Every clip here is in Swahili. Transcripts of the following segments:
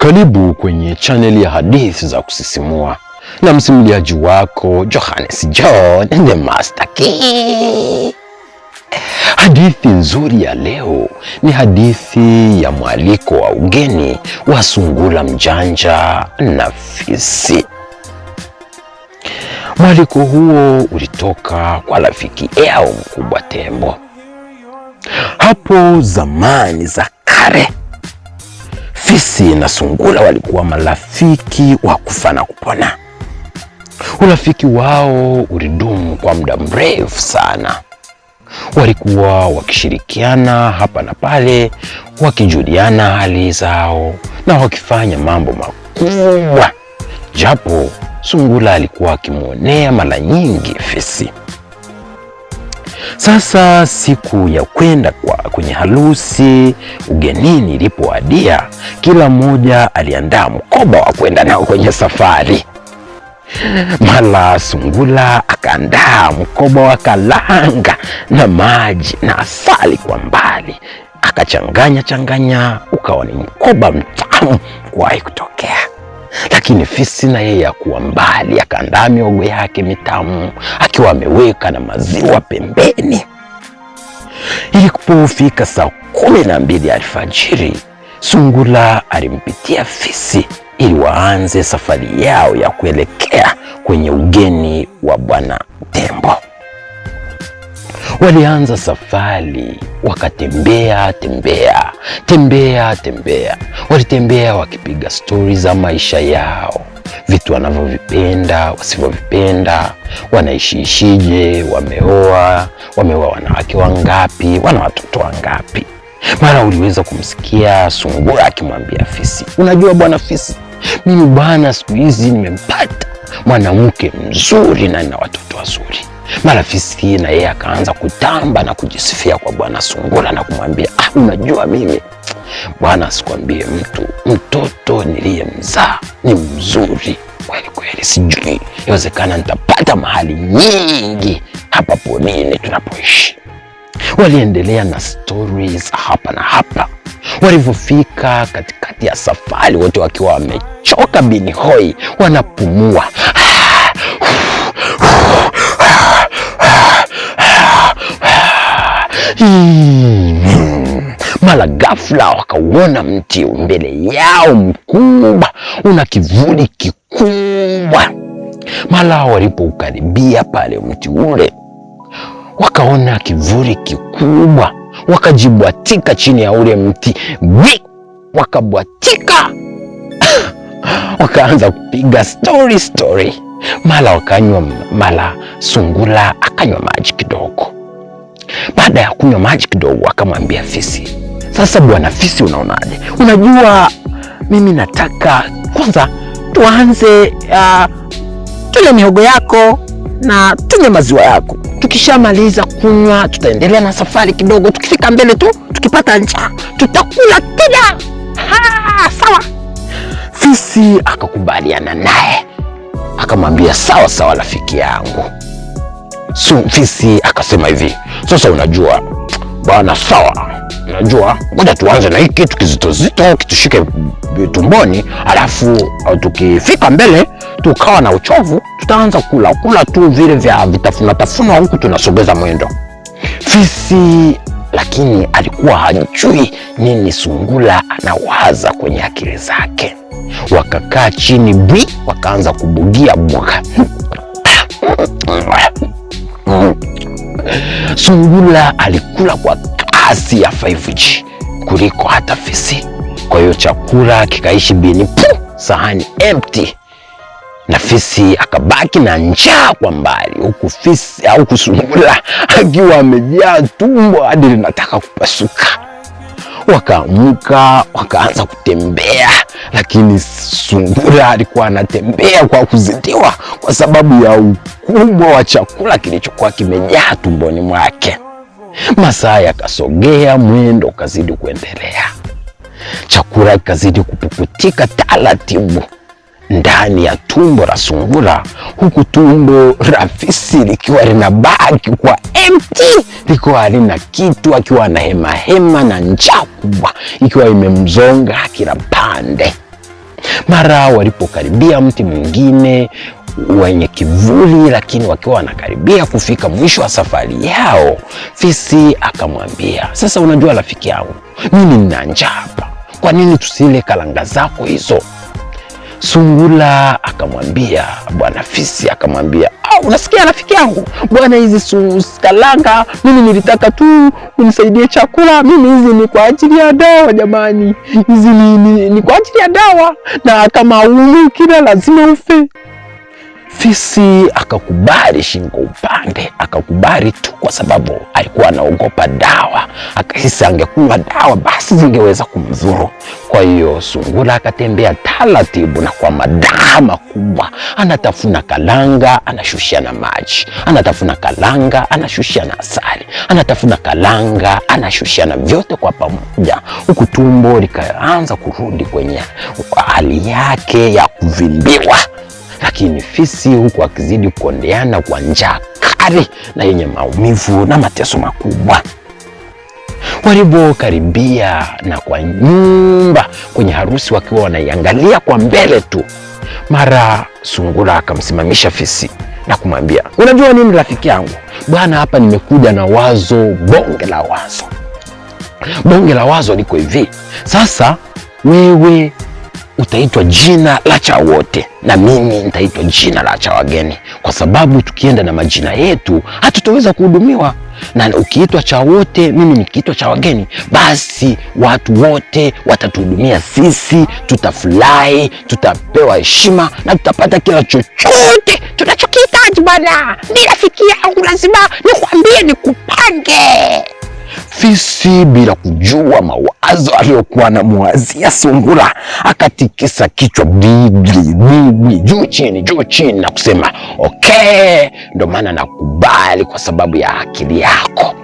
Karibu kwenye channel ya hadithi za kusisimua na msimuliaji wako Johannes John the Master Key. Hadithi nzuri ya leo ni hadithi ya mwaliko wa ugeni wa sungura mjanja na fisi. Mwaliko huo ulitoka kwa rafiki yao mkubwa tembo. Hapo zamani za kale, fisi na sungura walikuwa marafiki wa kufa na kupona. Urafiki wao ulidumu kwa muda mrefu sana. Walikuwa wakishirikiana hapa na pale, wakijuliana hali zao na wakifanya mambo makubwa, japo sungura alikuwa akimwonea mara nyingi fisi. Sasa siku ya kwenda kwenye harusi ugenini ilipowadia, kila mmoja aliandaa mkoba wa kwenda nao kwenye safari. Mara sungura akaandaa mkoba wa karanga na maji na asali kwa mbali, akachanganya ukawa ni mkoba mtamu kuwahi kutokea. Lakini fisi na yeye akuwa mbali, akaandaa miogo yake mitamu akiwa ameweka na maziwa pembeni. Ilipofika saa 12 alfajiri, sungura alimpitia fisi ili waanze safari yao ya kuelekea kwenye ugeni wa bwana tembo. Walianza safari, wakatembea tembea. Walitembea wakipiga stori za maisha yao, vitu wanavyovipenda, wasivyovipenda, wanaishiishije, wameoa wanawake wangapi, wana watoto wangapi. Mara uliweza kumsikia sungura akimwambia fisi, unajua bwana fisi, mimi bwana siku hizi nimempata mwanamke mzuri na nina watoto wazuri. Mara fisi na yeye akaanza kutamba na kujisifia kwa bwana sungura na kumwambia, unajua mimi bwana, sikwambie mtoto niliyemzaa ni mzuri kweli kweli, sijui inawezekana nitapata mahali nyingi hapa ponini tunapoishi. Waliendelea na stories hapa na hapa. Walivyofika katikati ya safari, wote wakiwa wamechoka bini hoi, wanapumua. Mara ghafla wakauona mti mbele yao mkubwa, una kivuli kikubwa. Mara walipoukaribia pale mti ule, wakaona kivuli kikubwa, wakajibwatika chini ya ule mti, wakabwatika. Wakaanza kupiga story. Mara sungura akanywa maji kidogo. Baada ya kunywa maji kidogo, akamwambia fisi, sasa bwana fisi, unaonaje? Unajua mimi nataka kwanza tuanze tule mihogo yako na tunywe maziwa yako. Tukishamaliza kunywa tutaendelea na safari kidogo, tukifika mbele tu tukipata njaa tutakula tena. Sawa. Fisi akakubaliana naye, akamwambia sawa rafiki yangu. Fisi akasema hivi, sasa unajua bwana, sawa, unajua ngoja tuanze na hiki kitu kizito kitushike tumboni, alafu tukifika mbele tukawa na uchovu, tutaanza kula tu vile vya vitafuna huku tunasogeza mwendo. Fisi lakini alikuwa hajui nini sungura anawaza kwenye akili zake. Wakakaa chini wakaanza kubugia mboga. Sungura alikula kwa kasi ya 5G kuliko hata fisi. Kwa hiyo chakula kikaishi bini sahani empty, na fisi akabaki na njaa kwa mbali, huku sungura akiwa amejaa tumbo hadi linataka kupasuka. Wakaamka wakaanza kutembea, lakini sungura alikuwa anatembea kwa kuzidiwa kwa sababu ya ukubwa wa chakula kilichokuwa kimejaa tumboni mwake. Masaa yakasogea, mwendo ukazidi kuendelea, chakula kikazidi kupukutika taratibu ndani ya tumbo la sungura, huku tumbo la fisi likiwa linabaki kwa empty, likiwa halina kitu, akiwa na hema na njaa kubwa ikiwa imemzonga kila pande. Mara walipokaribia mti mwingine wenye kivuli, lakini wakiwa wanakaribia kufika mwisho wa safari yao, fisi akamwambia, sasa unajua rafiki yangu, mimi nina njaa hapa, kwa nini tusile karanga zako hizo? Sungura akamwambia, bwana fisi akamwambia, unasikia rafiki yangu, bwana hizi karanga mimi nilitaka tu unisaidie chakula, mimi hizi ni kwa ajili ya dawa jamani, hizi ni kwa ajili ya dawa, na kama ukila lazima ufe. Fisi akakubali shingo upande, akakubali tu kwa sababu alikuwa anaogopa dawa. Akahisi angekunywa dawa basi zingeweza kumdhuru. Kwa hiyo sungura akatembea taratibu na kwa madaha makubwa, anatafuna karanga, anashushia na maji, anatafuna karanga, anashushia na asali, anatafuna karanga, anashushia na vyote kwa pamoja, huku tumbo likaanza kurudi kwenye hali yake ya kuvimbiwa. Lakini fisi huku akizidi kukondeana kwa njaa kali na yenye maumivu na mateso makubwa. Walipokaribia na kwa nyumba kwenye harusi wakiwa wanaiangalia kwa mbele tu, mara sungura akamsimamisha fisi na kumwambia, unajua nini rafiki yangu, bwana hapa nimekuja na wazo, bonge la wazo. Bonge la wazo liko hivi, sasa wewe utaitwa jina la cha wote na mimi nitaitwa jina la cha wageni, kwa sababu tukienda na majina yetu hatutaweza kuhudumiwa. Na ukiitwa cha wote, mimi nikiitwa cha wageni, basi watu wote watatuhudumia sisi, tutafurahi, tutapewa heshima na tutapata kila chochote tunachokihitaji bwana. Ni rafiki yangu, lazima nikwambie nikupange. Fisi bila kujua mawazo aliyokuwa anamuwazia sungura akatikisa kichwa bigli juu chini na kusema, okay, ndo maana nakubali kwa sababu ya akili yako.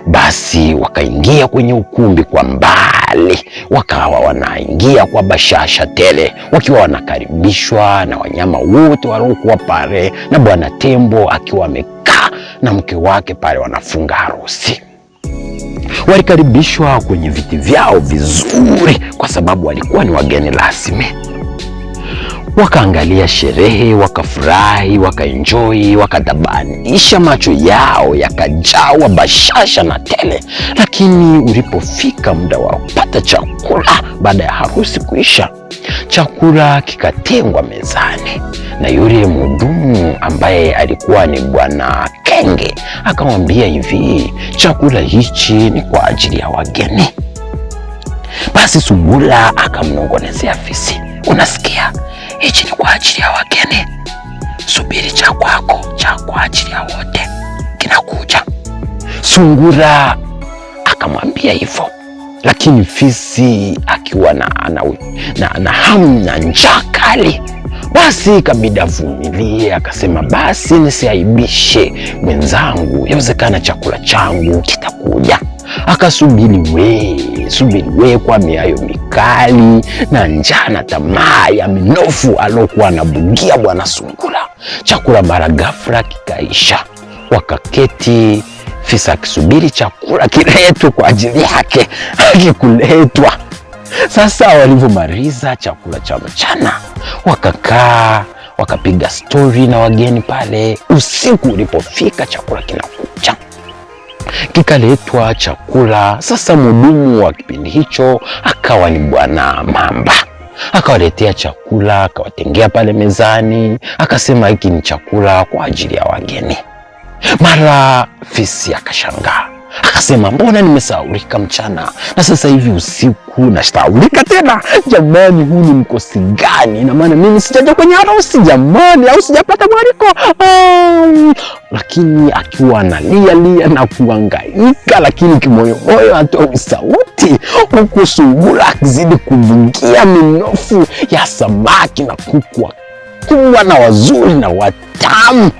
Basi wakaingia kwenye ukumbi kwa mbali, wakawa wanaingia kwa bashasha tele, wakiwa wanakaribishwa na wanyama wote waliokuwa pale, na bwana tembo akiwa amekaa na mke wake pale wanafunga harusi. Walikaribishwa kwenye viti vyao vizuri kwa sababu walikuwa ni wageni rasmi. Wakaangalia sherehe, wakafurahi, wakaenjoy, wakatabanisha, macho yao yakajawa bashasha na tele. Lakini ulipofika muda wa kupata chakula baada ya harusi kuisha, chakula kikatengwa mezani, na yule mhudumu ambaye alikuwa ni bwana Kenge akamwambia hivi, chakula hichi ni kwa ajili ya wageni. Basi sungura akamnongonezea fisi, unasikia, hichi ni kwa ajili ya wageni, subiri cha kwako, cha kwa ajili ya wote kinakuja. Sungura akamwambia hivyo, lakini fisi akiwa na hamu na njaa kali, basi ikabidi avumilie. Akasema, basi nisiaibishe mwenzangu, yawezekana chakula changu kitakuja. Akasubiri we kwa miayo mikali na njaa na tamaa ya minofu alokuwa anabugia bwana sungura. Chakula mara ghafla kikaisha, wakaketi, fisi akisubiri chakula kiletwe kwa ajili yake, akikuletwa. Sasa walivyomaliza chakula cha mchana, wakakaa wakapiga stori na wageni pale. Usiku ulipofika, chakula kinakuja, kikaletwa chakula. Sasa mhudumu wa kipindi hicho akawa ni bwana Mamba, akawaletea chakula, akawatengea pale mezani, akasema hiki ni chakula kwa ajili ya wageni. Mara fisi akashangaa, akasema, mbona nimesahaulika mchana na sasa hivi usiku nasahaulika tena? Jamani, huu ni mkosi gani? Ina maana mimi sijaja kwenye harusi jamani, au sijapata mwaliko? Lakini akiwa analia na kuhangaika, lakini kimoyomoyo hatoi sauti, huku sungura akizidi kuvungia minofu ya samaki na kuku wakubwa na wazuri na watamu.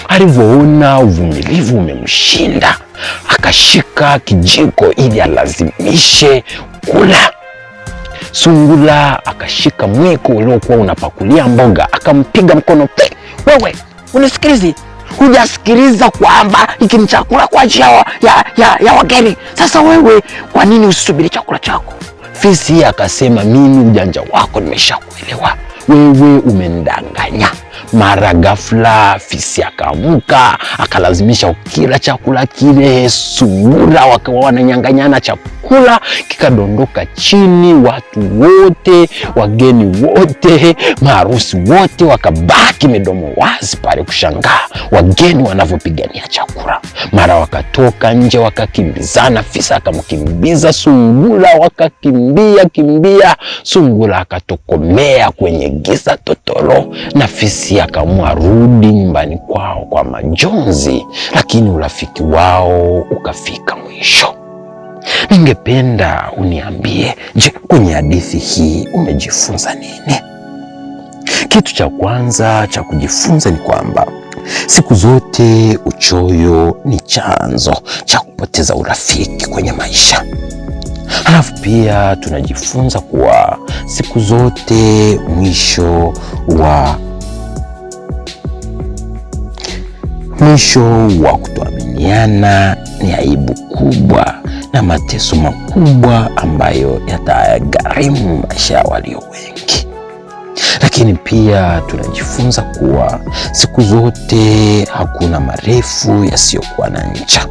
Alivyoona uvumilivu umemshinda, akashika kijiko ili alazimishe kula. Sungura akashika mwiko uliokuwa unapakulia mboga, akampiga mkono, wewe unisikilize, hujasikiliza kwamba hiki ni chakula kwa ajili ya wageni? Sasa wewe kwa nini usisubiri chakula chako? Fisi akasema, mimi ujanja wako nimeshakuelewa, wewe umendanganya. Mara ghafla fisi akaamka, akalazimisha ukila chakula kile. Sungura wakawa wananyang'anyana chakula, kikadondoka chini. Watu wote, wageni wote, maharusi wote wakabaki midomo wazi pale kushangaa wageni wanavyopigania chakula. Mara wakatoka nje wakakimbizana, fisi akamkimbiza sungura, wakakimbia. Sungura akatokomea kwenye giza totoro, na fisi akaamua rudi nyumbani kwao kwa majonzi, lakini urafiki wao ukafika mwisho. Ningependa uniambie, je, kwenye hadithi hii umejifunza nini? Kitu cha kwanza cha kujifunza ni kwamba siku zote uchoyo ni chanzo cha kupoteza urafiki kwenye maisha. Halafu pia tunajifunza kuwa siku zote mwisho wa kutoaminiana ni aibu kubwa na mateso makubwa ambayo yatagharimu maisha ya walio wengi. Lakini pia tunajifunza kuwa siku zote hakuna marefu yasiyokuwa na ncha,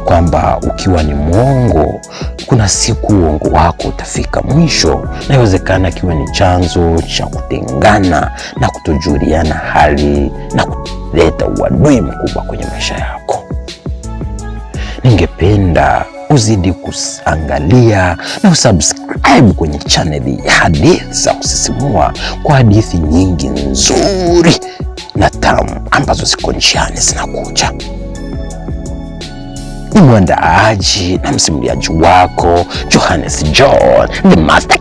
kwamba ukiwa ni mwongo, kuna siku uongo wako utafika mwisho, na iwezekana kiwe ni chanzo cha kutengana na kutojuliana hali na kuleta uadui mkubwa kwenye maisha yako. Ningependa uzidi kuangalia na usubscribe kwenye channel ya Hadithi za Kusisimua kwa hadithi nyingi nzuri na tamu ambazo ziko njiani zinakuja. Ni mwandaaji na msimuliaji wako Johannes John, the master